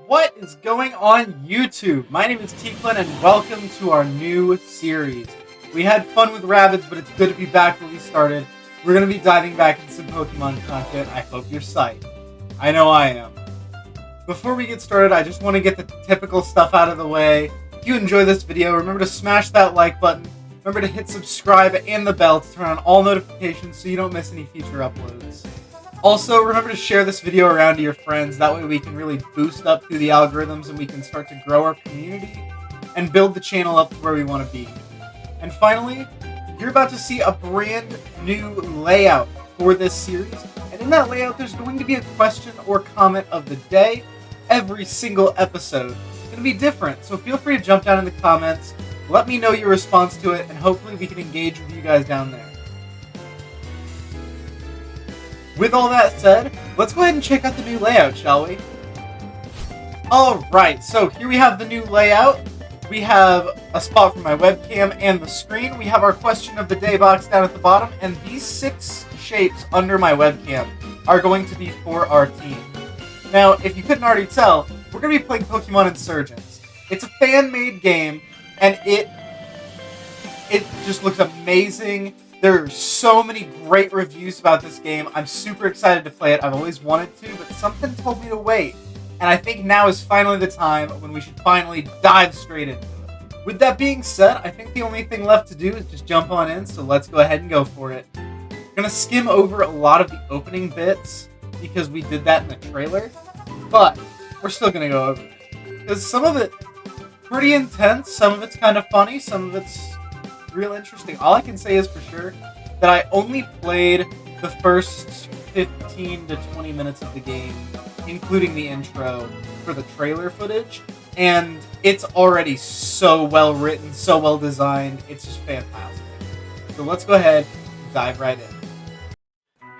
What is going on YouTube? My name is T-Clin and welcome to our new series. We had fun with rabbits, but it's good to be back where we started. We're going to be diving back into some Pokemon content. I hope you're psyched. I know I am. Before we get started, I just want to get the typical stuff out of the way. If you enjoy this video, remember to smash that like button. Remember to hit subscribe and the bell to turn on all notifications so you don't miss any future uploads. Also, remember to share this video around to your friends. That way we can really boost up through the algorithms and we can start to grow our community and build the channel up to where we want to be. And finally, you're about to see a brand new layout for this series. And in that layout, there's going to be a question or comment of the day every single episode. It's going to be different, so feel free to jump down in the comments. Let me know your response to it, and hopefully we can engage with you guys down there. With all that said, let's go ahead and check out the new layout, shall we? Alright, so here we have the new layout. We have a spot for my webcam and the screen. We have our question of the day box down at the bottom, and these 6 shapes under my webcam are going to be for our team. Now, if you couldn't already tell, we're going to be playing Pokemon Insurgence. It's a fan-made game, and it just looks amazing. There are so many great reviews about this game. I'm super excited to play it. I've always wanted to, but something told me to wait. And I think now is finally the time when we should finally dive straight into it. With that being said, I think the only thing left to do is just jump on in, so let's go ahead and go for it. I'm going to skim over a lot of the opening bits, because we did that in the trailer, but we're still going to go over it. Because some of it pretty intense, some of it's kind of funny, some of it's real interesting. All I can say is for sure that I only played the first 15 to 20 minutes of the game, including the intro, for the trailer footage, and it's already so well written, so well designed, it's just fantastic. So let's go ahead and dive right in.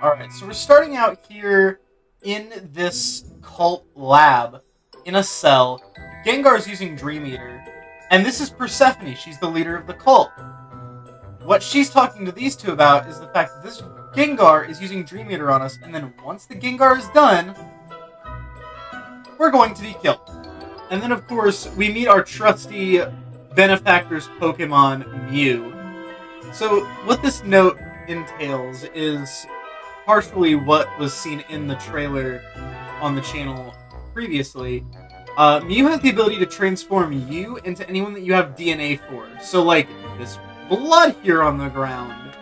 Alright, so we're starting out here in this cult lab, in a cell. Gengar's using Dream Eater, and this is Persephone, she's the leader of the cult. What she's talking to these two about is the fact that this Gengar is using Dream Eater on us, and then once the Gengar is done, we're going to be killed. And then, of course, we meet our trusty benefactor's Pokemon, Mew. So, what this note entails is partially what was seen in the trailer on the channel previously. Mew has the ability to transform you into anyone that you have DNA for. So, like, this blood here on the ground,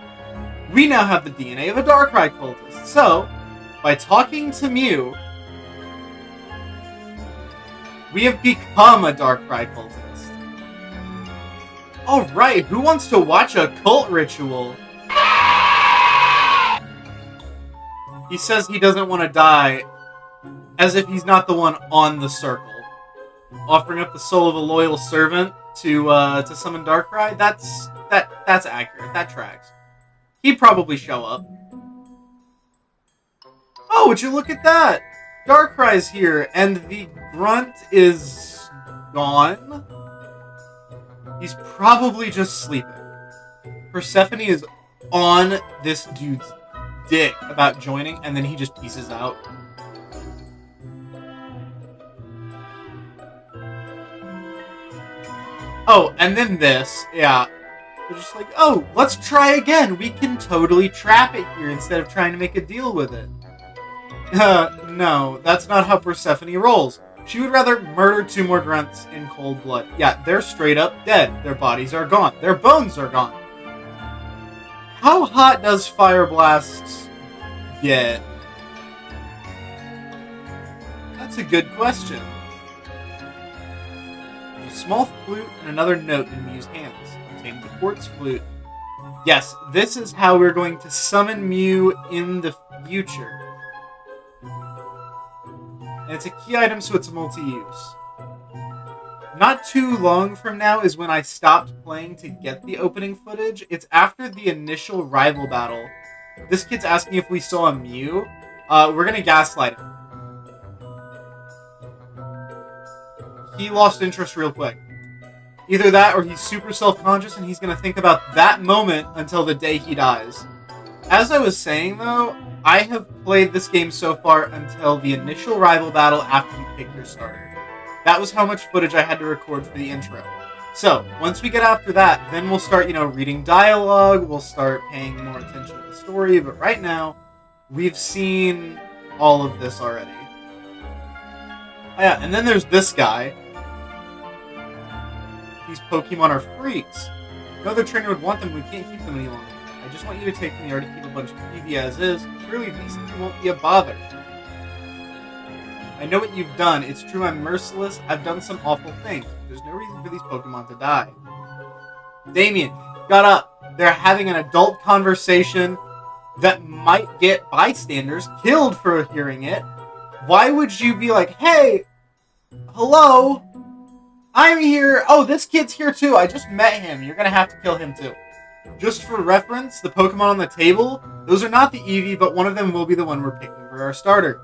we now have the DNA of a Darkrai cultist. So, by talking to Mew, we have become a Darkrai cultist. Alright, who wants to watch a cult ritual? He says he doesn't want to die, as if he's not the one on the circle. Offering up the soul of a loyal servant to summon Darkrai, that's accurate. That tracks. He'd probably show up. Oh, would you look at that? Darkrai's here, and the grunt is gone. He's probably just sleeping. Persephone is on this dude's dick about joining, and then he just pieces out. Oh, and then this, yeah. They're just like, oh, let's try again. We can totally trap it here instead of trying to make a deal with it. No, that's not how Persephone rolls. She would rather murder 2 more grunts in cold blood. Yeah, they're straight up dead. Their bodies are gone. Their bones are gone. How hot does Fire Blast get? That's a good question. A small flute and another note in Mew's hands. Contains the quartz flute. Yes, this is how we're going to summon Mew in the future. And it's a key item, so it's multi-use. Not too long from now is when I stopped playing to get the opening footage. It's after the initial rival battle. This kid's asking if we saw a Mew. We're gonna gaslight him. He lost interest real quick. Either that or he's super self-conscious and he's going to think about that moment until the day he dies. As I was saying, though, I have played this game so far until the initial rival battle after you pick your starter. That was how much footage I had to record for the intro. So, once we get after that, then we'll start, reading dialogue, we'll start paying more attention to the story, but right now, we've seen all of this already. Oh yeah, and then there's this guy. These Pokemon are freaks. No other trainer would want them, we can't keep them any longer. I just want you to take them, you already keep a bunch of Eevee as is. Surely these three won't be a bother. I know what you've done. It's true I'm merciless. I've done some awful things. There's no reason for these Pokemon to die. Damien, got up. They're having an adult conversation that might get bystanders killed for hearing it. Why would you be like, hey, hello, I'm here. Oh, this kid's here too. I just met him. You're going to have to kill him too. Just for reference, the Pokemon on the table, those are not the Eevee, but one of them will be the one we're picking for our starter.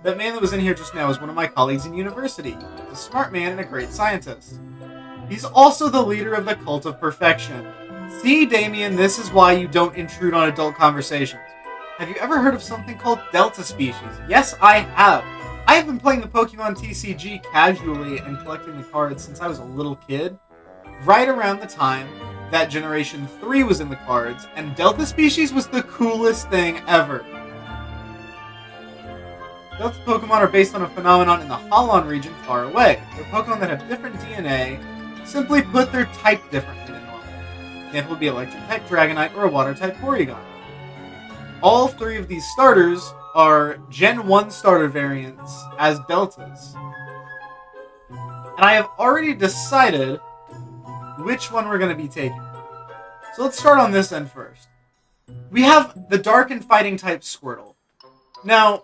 That man that was in here just now is one of my colleagues in university. He's a smart man and a great scientist. He's also the leader of the Cult of Perfection. See, Damien, this is why you don't intrude on adult conversations. Have you ever heard of something called Delta Species? Yes, I have. I have been playing the Pokemon TCG casually and collecting the cards since I was a little kid. Right around the time that Generation 3 was in the cards, and Delta Species was the coolest thing ever. Delta Pokemon are based on a phenomenon in the Hollon region far away. They're Pokemon that have different DNA, simply put they're typed differently than normal. Example would be Electric-type Dragonite or a Water-type Porygon. All three of these starters are Gen 1 starter variants as Deltas. And I have already decided which one we're going to be taking. So let's start on this end first. We have the Dark and Fighting type Squirtle. Now,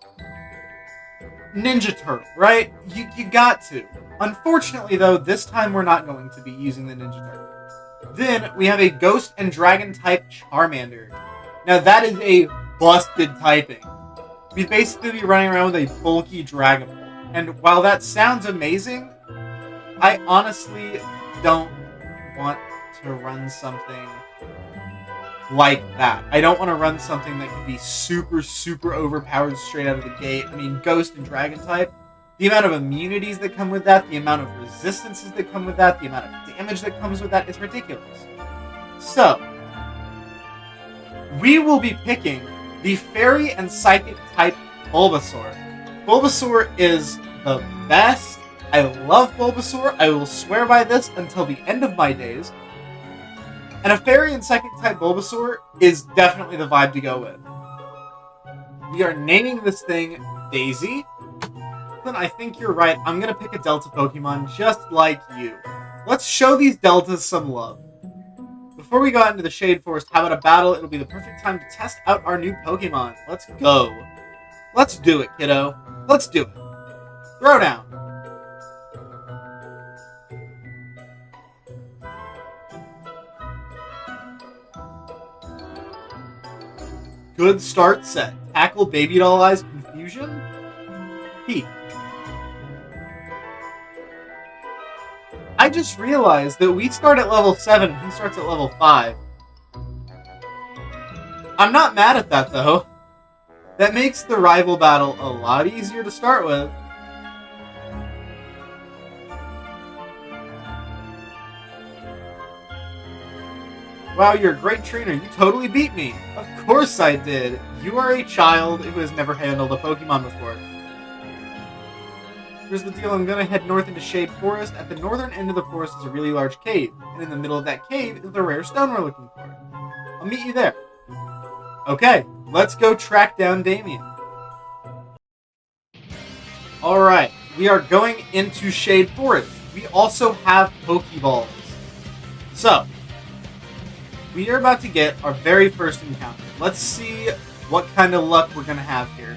Ninja Turtle, right? You got to. Unfortunately, though, this time we're not going to be using the Ninja Turtle. Then we have a Ghost and Dragon type Charmander. Now that is a busted typing. We'd basically be running around with a bulky Dragon Ball. And while that sounds amazing, I honestly don't want to run something like that. I don't want to run something that could be super, super overpowered straight out of the gate. I mean, Ghost and Dragon type, the amount of immunities that come with that, the amount of resistances that come with that, the amount of damage that comes with that, it's ridiculous. So, we will be picking the Fairy and Psychic type Bulbasaur. Bulbasaur is the best. I love Bulbasaur. I will swear by this until the end of my days. And a Fairy and Psychic type Bulbasaur is definitely the vibe to go with. We are naming this thing Daisy. Then I think you're right. I'm going to pick a Delta Pokemon just like you. Let's show these Deltas some love. Before we go out into the Shade Forest, how about a battle? It'll be the perfect time to test out our new Pokemon. Let's go. Let's do it, kiddo. Let's do it. Throw down. Good start set. Tackle Baby Doll Eyes Confusion? Pete. I just realized that we start at level 7 and he starts at level 5. I'm not mad at that, though. That makes the rival battle a lot easier to start with. Wow, you're a great trainer. You totally beat me. Of course I did. You are a child who has never handled a Pokemon before. Here's the deal. I'm going to head north into Shade Forest. At the northern end of the forest is a really large cave. And in the middle of that cave is the rare stone we're looking for. I'll meet you there. Okay, let's go track down Damien. Alright, we are going into Shade Forest. We also have Pokeballs. So, we are about to get our very first encounter. Let's see what kind of luck we're going to have here.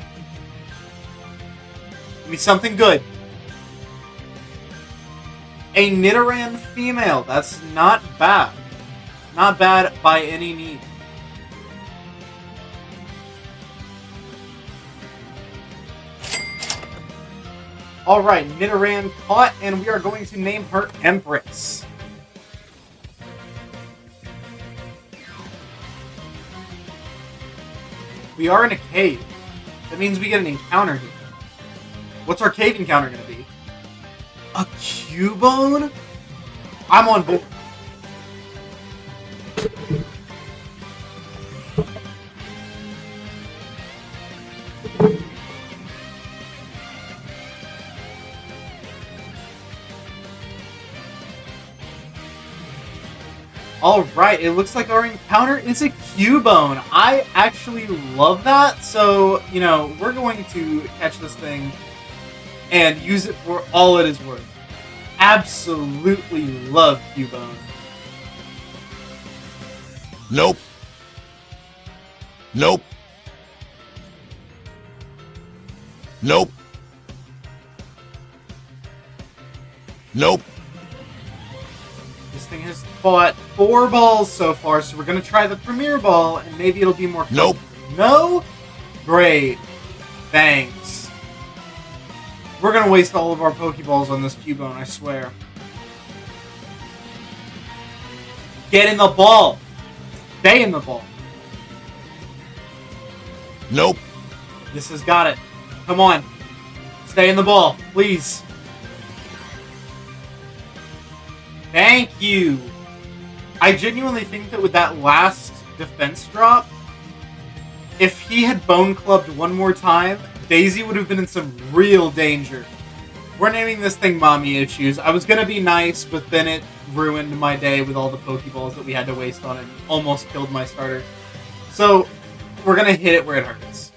Give me something good. A Nidoran female. That's not bad. Not bad by any means. Alright, Nidoran caught, and we are going to name her Empress. We are in a cave. That means we get an encounter here. What's our cave encounter gonna be? A Cubone? I'm on board. Alright, it looks like our encounter is a Cubone. I actually love that, so, you know, we're going to catch this thing and use it for all it is worth. Absolutely love Cubone. Nope. Nope. Nope. Nope. This thing has fought 4 balls so far, so we're going to try the Premier Ball, and maybe it'll be more... Nope. No? Great. Thanks. We're going to waste all of our Pokeballs on this Cubone, I swear. Get in the ball. Stay in the ball. Nope. This has got it. Come on. Stay in the ball, please. Thank you. I genuinely think that with that last defense drop, if he had Bone Clubbed one more time, Daisy would have been in some real danger. We're naming this thing Mommy Issues. I was going to be nice, but then it ruined my day with all the Pokeballs that we had to waste on it and almost killed my starter. So, we're going to hit it where it hurts.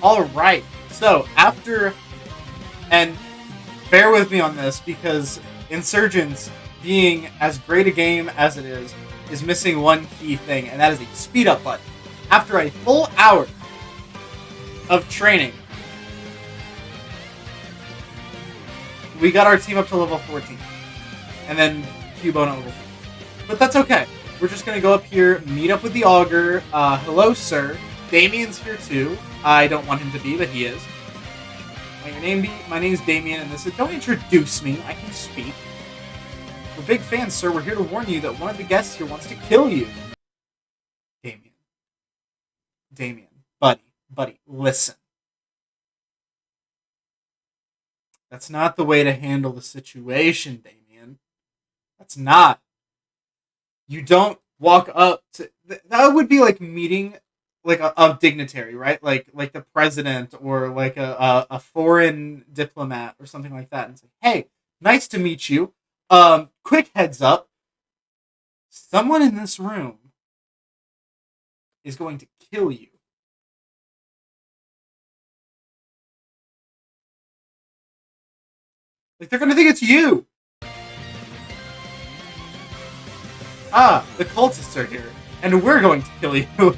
Alright, so after... And bear with me on this, because Insurgence, being as great a game as it is missing one key thing, and that is a speed up button. After a full hour of training, we got our team up to level 14. And then Cubone at level 4. But that's okay. We're just going to go up here, meet up with the Augur. Hello, sir. Damien's here too. I don't want him to be, but he is. My name's Damien, and this is... Don't introduce me. I can speak. We're big fans, sir. We're here to warn you that one of the guests here wants to kill you. Damien. Buddy, listen. That's not the way to handle the situation, Damien. That's not. You don't walk up to... That would be like meeting... like a dignitary, right? Like the president or like a foreign diplomat or something like that, and say, "Hey, nice to meet you. Quick heads up. Someone in this room is going to kill you." Like they're gonna think it's you. The cultists are here, and we're going to kill you.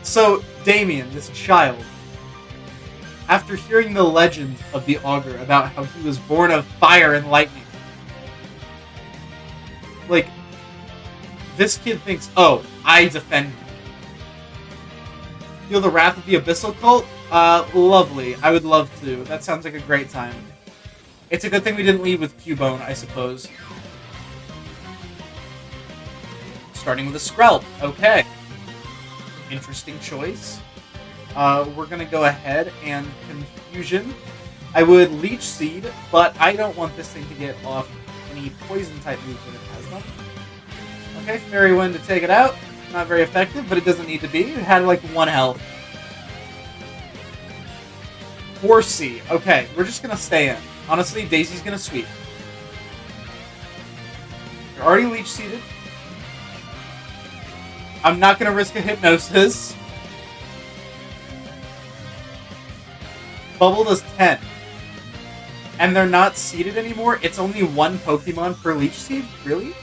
So, Damien, this child, after hearing the legend of the Augur about how he was born of fire and lightning, like, this kid thinks, oh, I defend him. Feel the wrath of the Abyssal Cult? Lovely. I would love to. That sounds like a great time. It's a good thing we didn't lead with Cubone, I suppose. Starting with a Skrelp. Okay. Interesting choice. We're going to go ahead and Confusion. I would Leech Seed, but I don't want this thing to get off any Poison-type moves when it has them. Okay, Fairy Wind to take it out. Not very effective, but it doesn't need to be. It had like 1 health. Horsey. Okay, we're just going to stay in. Honestly, Daisy's going to sweep. You're already Leech Seeded. I'm not going to risk a Hypnosis. Bubble does 10. And they're not seeded anymore? It's only 1 Pokemon per Leech Seed? Really?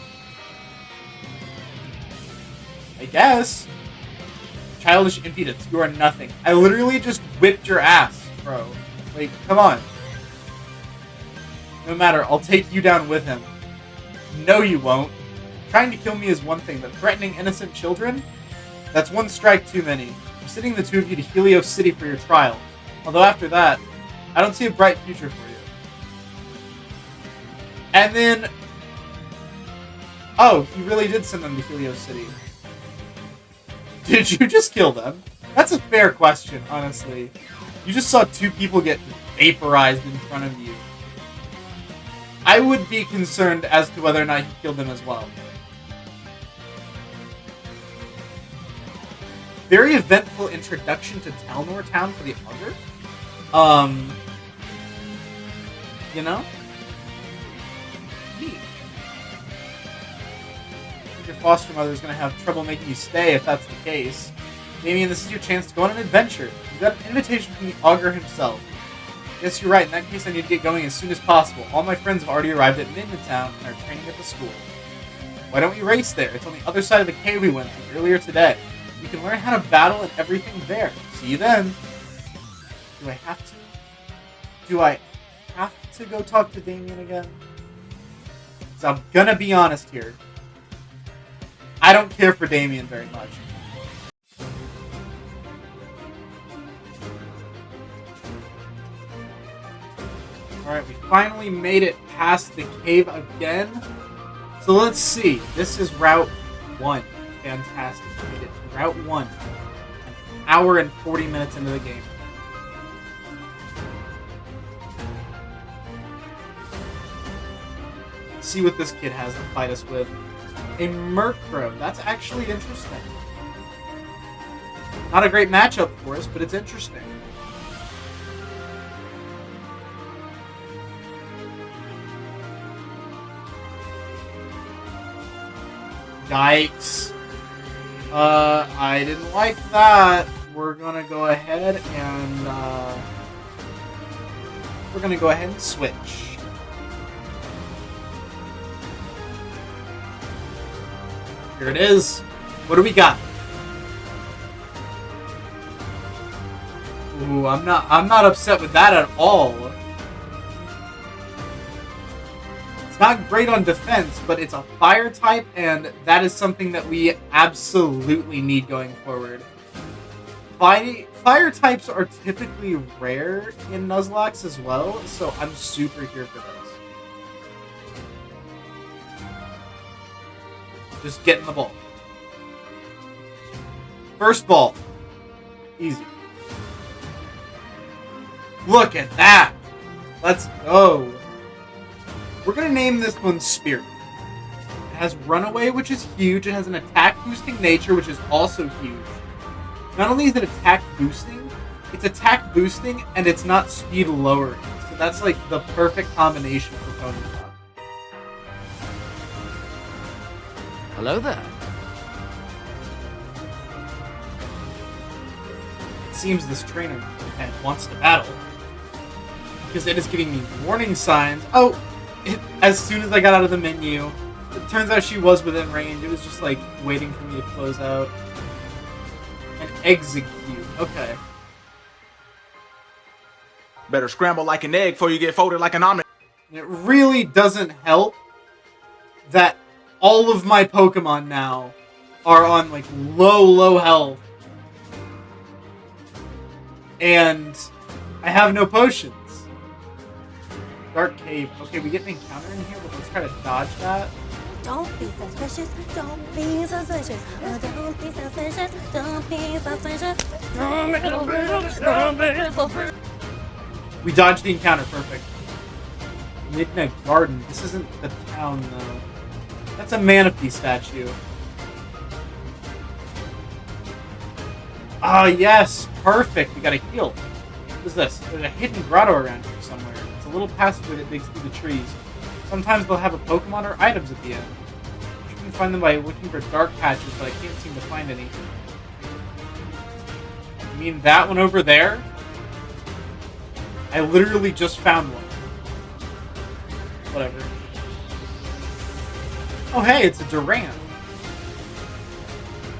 I guess. Childish impudence. You are nothing. I literally just whipped your ass, bro. Like, come on. No matter, I'll take you down with him. No, you won't. Trying to kill me is one thing, but threatening innocent children? That's 1 strike too many. I'm sending the 2 of you to Helios City for your trial. Although after that, I don't see a bright future for you. And then... Oh, he really did send them to Helios City. Did you just kill them? That's a fair question, honestly. You just saw two people get vaporized in front of you. I would be concerned as to whether or not he killed them as well. Very eventful introduction to Telnor Town for the Augur. You know? Neat. Your foster mother is going to have trouble making you stay if that's the case. Damien, this is your chance to go on an adventure. You got an invitation from the Augur himself. Yes, you're right. In that case, I need to get going as soon as possible. All my friends have already arrived at Midtown and are training at the school. Why don't we race there? It's on the other side of the cave we went through earlier today. You can learn how to battle and everything there. See you then. Do I have to? Do I have to go talk to Damien again? Because I'm gonna be honest here. I don't care for Damien very much. Alright, we finally made it past the cave again. So let's see. This is Route 1. Fantastic. We made it to Route 1. An hour and 40 minutes into the game. Let's see what this kid has to fight us with. A Murkrow. That's actually interesting. Not a great matchup for us, but it's interesting. Yikes. I didn't like that. We're gonna go ahead and switch. Here it is. What do we got? Ooh, I'm not upset with that at all. It's not great on defense, but it's a fire type, and that is something that we absolutely need going forward. Fire types are typically rare in Nuzlocke as well, so I'm super here for this. Just getting the ball. First ball. Easy. Look at that! Let's go! We're going to name this one Spirit. It has Runaway, which is huge. It has an attack boosting nature, which is also huge. Not only is it attack boosting, it's attack boosting and it's not speed lowering. So that's like the perfect combination for Ponyta. Hello there. It seems this trainer wants to battle. Because it is giving me warning signs. Oh! As soon as I got out of the menu, it turns out she was within range. It was just like waiting for me to close out. And execute. Okay. Better scramble like an egg before you get folded like an omelet. It really doesn't help that all of my Pokemon now are on like low health. And I have no potions. Dark Cave. Okay, we get an encounter in here, but let's try to dodge that. Don't be suspicious. Don't be suspicious. Don't be suspicious. Don't be suspicious. Don't be suspicious. We dodged the encounter. Perfect. Midnight Garden. This isn't the town, though. That's a Manaphy statue. Ah, yes. Perfect. We got a heal. What is this? There's a hidden grotto around here somewhere. It's a little passageway that digs through the trees. Sometimes they'll have a Pokemon or items at the end. You can find them by looking for dark patches, but I can't seem to find any. You mean that one over there? I literally just found one. Whatever. Oh hey, it's a Durant.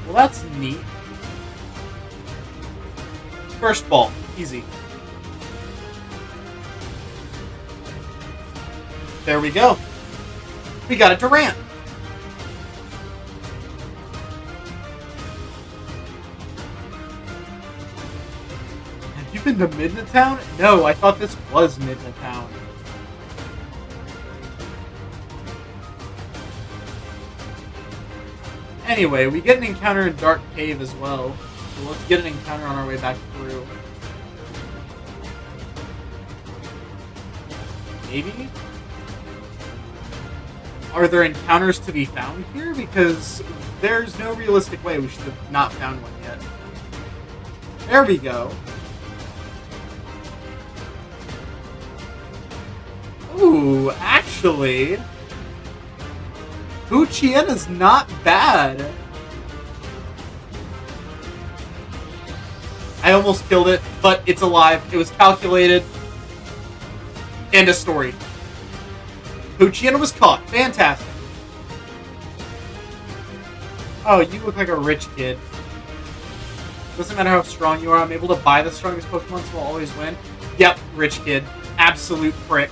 Well, that's neat. First ball. Easy. There we go. We got a Durant. Have you been to Midtown? No, I thought this was Midtown. Anyway, we get an encounter in Dark Cave as well. So let's get an encounter on our way back through. Maybe? Are there encounters to be found here? Because there's no realistic way we should have not found one yet. There we go. Ooh, actually, Fuchien is not bad. I almost killed it, but it's alive. It was calculated. End of story. Fuchien was caught. Fantastic. Oh, you look like a rich kid. Doesn't matter how strong you are. I'm able to buy the strongest Pokemon, so I'll always win. Yep, rich kid. Absolute prick.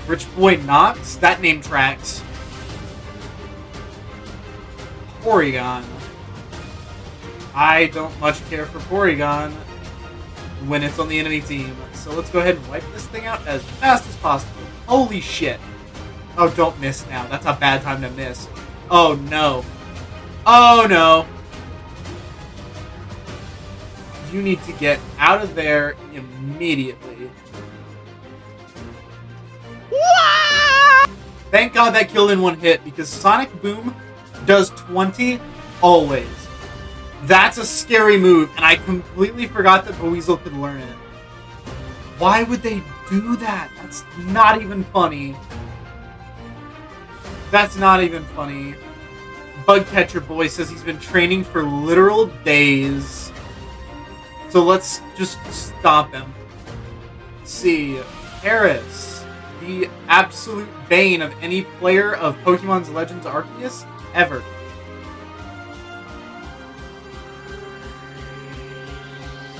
Rich Boy Knox? That name tracks. Porygon. I don't much care for Porygon when it's on the enemy team. So let's go ahead and wipe this thing out as fast as possible. Holy shit. Oh, don't miss now. That's a bad time to miss. Oh, no. Oh, no. You need to get out of there immediately. Thank God that killed in one hit, because Sonic Boom does 20 always. That's a scary move, and I completely forgot that Buizel could learn it. Why would they do that? That's not even funny. That's not even funny. Bugcatcher Boy says he's been training for literal days. So let's just stop him. Let's see. Harris, the absolute bane of any player of Pokemon's Legends Arceus ever.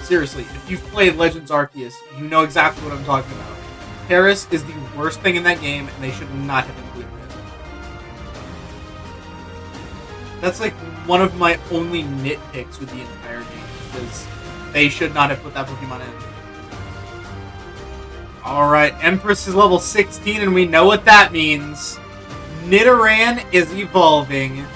Seriously, if you've played Legends Arceus, you know exactly what I'm talking about. Paris is the worst thing in that game, and they should not have included it. That's like one of my only nitpicks with the entire game, because they should not have put that Pokemon in. Alright, Empress is level 16, and we know what that means. Nidoran is evolving.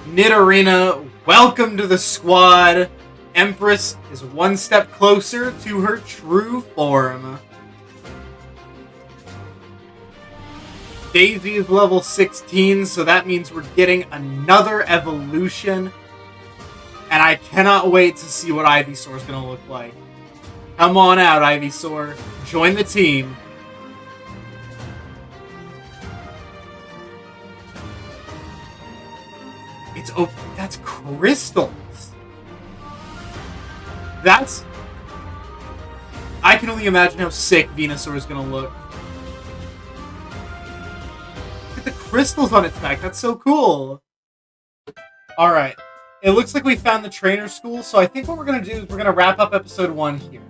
Nidorina, welcome to the squad. Empress is one step closer to her true form. Daisy is level 16, so that means we're getting another evolution. And I cannot wait to see what Ivysaur is going to look like. Come on out, Ivysaur. Join the team. It's open. That's crystals. That's... I can only imagine how sick Venusaur is going to look. Look at the crystals on its back. That's so cool. Alright. It looks like we found the trainer school, so I think what we're going to do is we're going to wrap up episode 1 here.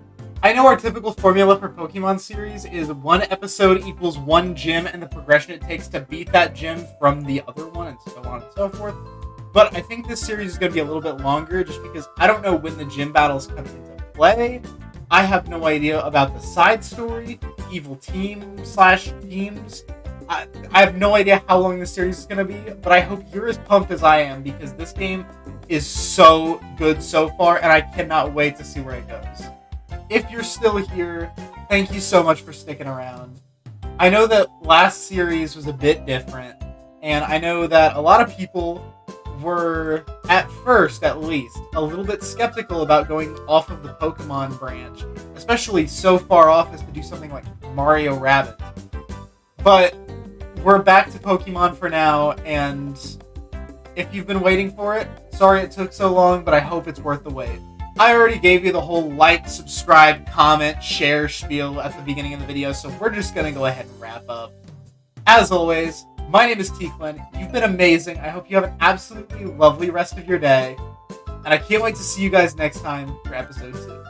I know our typical formula for Pokemon series is 1 episode equals 1 gym and the progression it takes to beat that gym from the other one, and so on and so forth. But I think this series is going to be a little bit longer just because I don't know when the gym battles come into play. I have no idea about the side story, evil team/teams. I have no idea how long this series is going to be, but I hope you're as pumped as I am because this game is so good so far, and I cannot wait to see where it goes. If you're still here, thank you so much for sticking around. I know that last series was a bit different, and I know that a lot of people were, at first at least, a little bit skeptical about going off of the Pokemon branch, especially so far off as to do something like Mario Rabbids. But we're back to Pokemon for now, and if you've been waiting for it, sorry it took so long, but I hope it's worth the wait. I already gave you the whole like, subscribe, comment, share spiel at the beginning of the video, so we're just going to go ahead and wrap up. As always, my name is T-Quinn. You've been amazing. I hope you have an absolutely lovely rest of your day. And I can't wait to see you guys next time for episode 2.